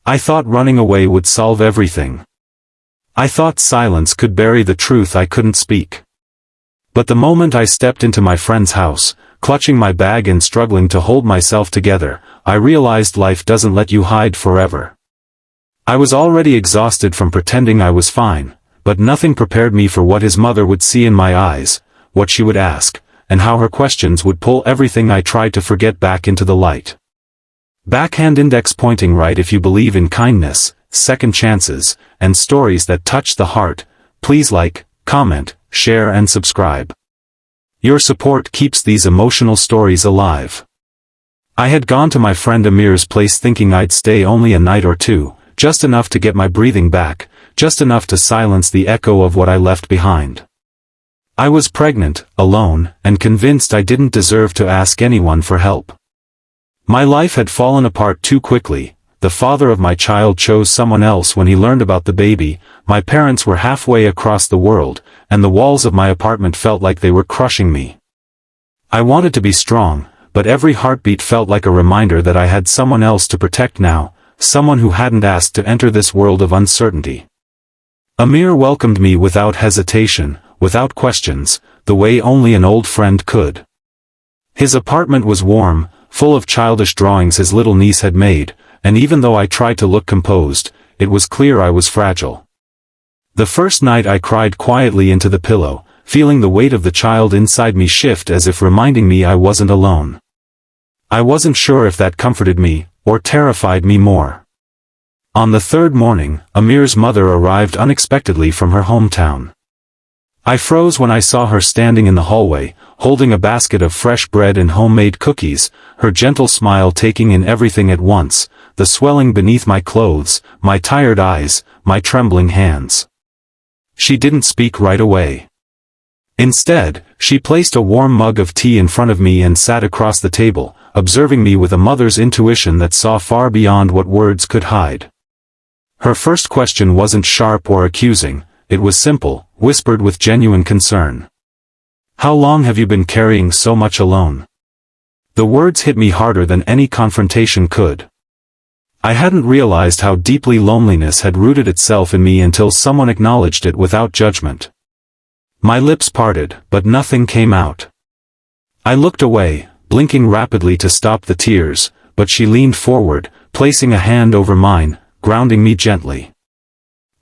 I thought running away would solve everything. I thought silence could bury the truth I couldn't speak. But the moment I stepped into my friend's house, clutching my bag and struggling to hold myself together, I realized life doesn't let you hide forever. I was already exhausted from pretending I was fine, but nothing prepared me for what his mother would see in my eyes, what she would ask, and how her questions would pull everything I tried to forget back into the light. Backhand index pointing right. If you believe in kindness, second chances, and stories that touch the heart, please like, comment, share and subscribe. Your support keeps these emotional stories alive. I had gone to my friend Amir's place thinking I'd stay only a night or two, just enough to get my breathing back, just enough to silence the echo of what I left behind. I was pregnant, alone, and convinced I didn't deserve to ask anyone for help. My life had fallen apart too quickly. The father of my child chose someone else when he learned about the baby, my parents were halfway across the world, and the walls of my apartment felt like they were crushing me. I wanted to be strong, but every heartbeat felt like a reminder that I had someone else to protect now, someone who hadn't asked to enter this world of uncertainty. Amir welcomed me without hesitation, without questions, the way only an old friend could. His apartment was warm, full of childish drawings his little niece had made, and even though I tried to look composed, it was clear I was fragile. The first night I cried quietly into the pillow, feeling the weight of the child inside me shift as if reminding me I wasn't alone. I wasn't sure if that comforted me, or terrified me more. On the third morning, Amir's mother arrived unexpectedly from her hometown. I froze when I saw her standing in the hallway, holding a basket of fresh bread and homemade cookies, her gentle smile taking in everything at once, the swelling beneath my clothes, my tired eyes, my trembling hands. She didn't speak right away. Instead, she placed a warm mug of tea in front of me and sat across the table, observing me with a mother's intuition that saw far beyond what words could hide. Her first question wasn't sharp or accusing, it was simple, whispered with genuine concern. "How long have you been carrying so much alone?" The words hit me harder than any confrontation could. I hadn't realized how deeply loneliness had rooted itself in me until someone acknowledged it without judgment. My lips parted, but nothing came out. I looked away, blinking rapidly to stop the tears, but she leaned forward, placing a hand over mine, grounding me gently.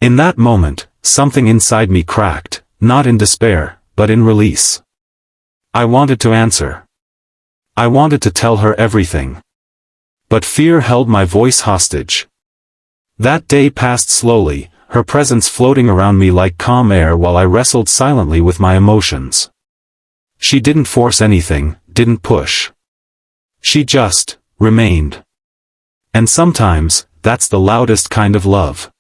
In that moment, something inside me cracked, not in despair, but in release. I wanted to answer. I wanted to tell her everything. But fear held my voice hostage. That day passed slowly, her presence floating around me like calm air while I wrestled silently with my emotions. She didn't force anything, didn't push. She just remained. And sometimes, that's the loudest kind of love.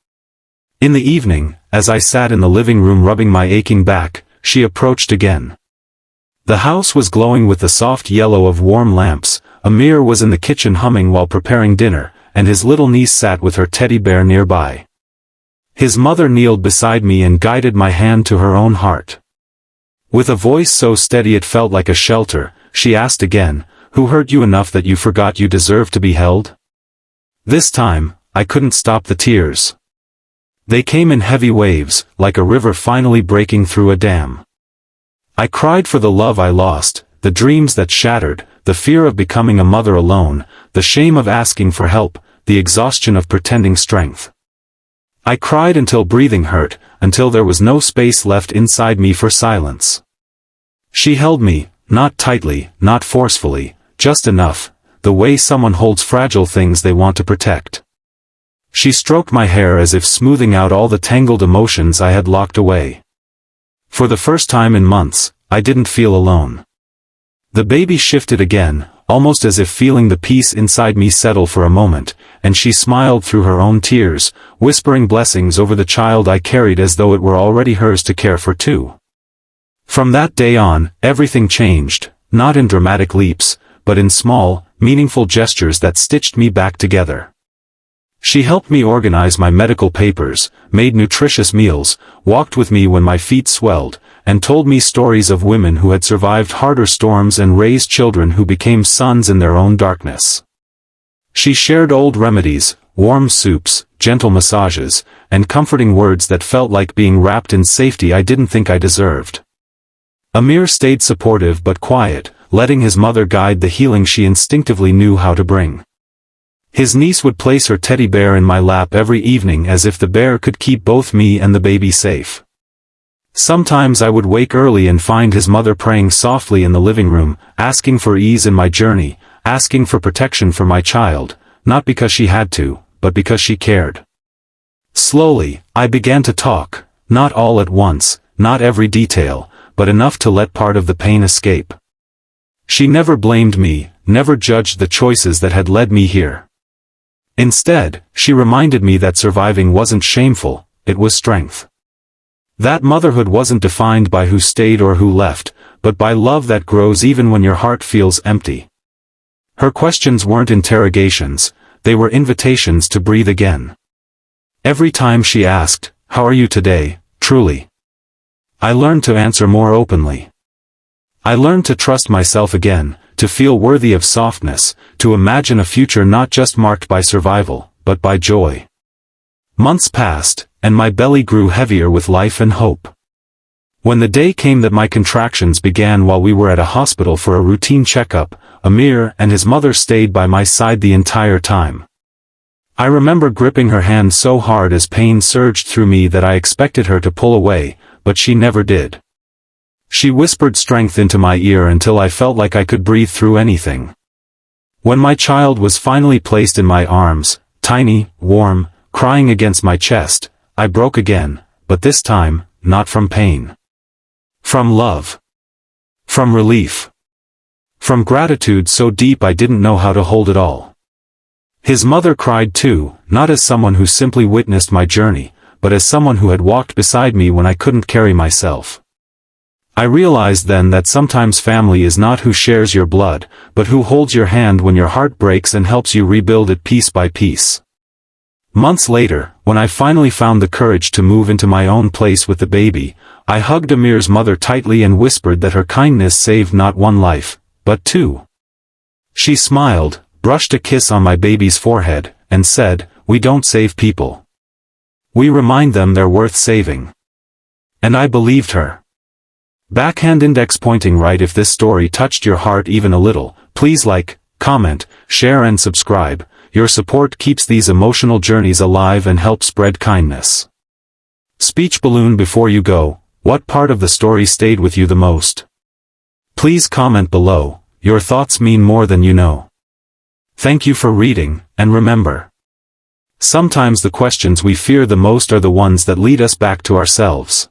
In the evening, as I sat in the living room rubbing my aching back, she approached again. The house was glowing with the soft yellow of warm lamps, Amir was in the kitchen humming while preparing dinner, and his little niece sat with her teddy bear nearby. His mother kneeled beside me and guided my hand to her own heart. With a voice so steady it felt like a shelter, she asked again, "Who hurt you enough that you forgot you deserved to be held?" This time, I couldn't stop the tears. They came in heavy waves, like a river finally breaking through a dam. I cried for the love I lost, the dreams that shattered, the fear of becoming a mother alone, the shame of asking for help, the exhaustion of pretending strength. I cried until breathing hurt, until there was no space left inside me for silence. She held me, not tightly, not forcefully, just enough, the way someone holds fragile things they want to protect. She stroked my hair as if smoothing out all the tangled emotions I had locked away. For the first time in months, I didn't feel alone. The baby shifted again, almost as if feeling the peace inside me settle for a moment, and she smiled through her own tears, whispering blessings over the child I carried as though it were already hers to care for too. From that day on, everything changed, not in dramatic leaps, but in small, meaningful gestures that stitched me back together. She helped me organize my medical papers, made nutritious meals, walked with me when my feet swelled, and told me stories of women who had survived harder storms and raised children who became suns in their own darkness. She shared old remedies, warm soups, gentle massages, and comforting words that felt like being wrapped in safety I didn't think I deserved. Amir stayed supportive but quiet, letting his mother guide the healing she instinctively knew how to bring. His niece would place her teddy bear in my lap every evening as if the bear could keep both me and the baby safe. Sometimes I would wake early and find his mother praying softly in the living room, asking for ease in my journey, asking for protection for my child, not because she had to, but because she cared. Slowly, I began to talk, not all at once, not every detail, but enough to let part of the pain escape. She never blamed me, never judged the choices that had led me here. Instead, she reminded me that surviving wasn't shameful, it was strength. That motherhood wasn't defined by who stayed or who left, but by love that grows even when your heart feels empty. Her questions weren't interrogations, they were invitations to breathe again. Every time she asked, "How are you today, truly?" I learned to answer more openly. I learned to trust myself again, to feel worthy of softness, to imagine a future not just marked by survival, but by joy. Months passed, and my belly grew heavier with life and hope. When the day came that my contractions began while we were at a hospital for a routine checkup, Amir and his mother stayed by my side the entire time. I remember gripping her hand so hard as pain surged through me that I expected her to pull away, but she never did. She whispered strength into my ear until I felt like I could breathe through anything. When my child was finally placed in my arms, tiny, warm, crying against my chest, I broke again, but this time, not from pain. From love. From relief. From gratitude so deep I didn't know how to hold it all. His mother cried too, not as someone who simply witnessed my journey, but as someone who had walked beside me when I couldn't carry myself. I realized then that sometimes family is not who shares your blood, but who holds your hand when your heart breaks and helps you rebuild it piece by piece. Months later, when I finally found the courage to move into my own place with the baby, I hugged Amir's mother tightly and whispered that her kindness saved not one life, but two. She smiled, brushed a kiss on my baby's forehead, and said, "We don't save people. We remind them they're worth saving." And I believed her. Backhand index pointing right. If this story touched your heart even a little, please like, comment, share and subscribe. Your support keeps these emotional journeys alive and helps spread kindness. Speech balloon. Before you go, what part of the story stayed with you the most? Please comment below, your thoughts mean more than you know. Thank you for reading, and remember, sometimes the questions we fear the most are the ones that lead us back to ourselves.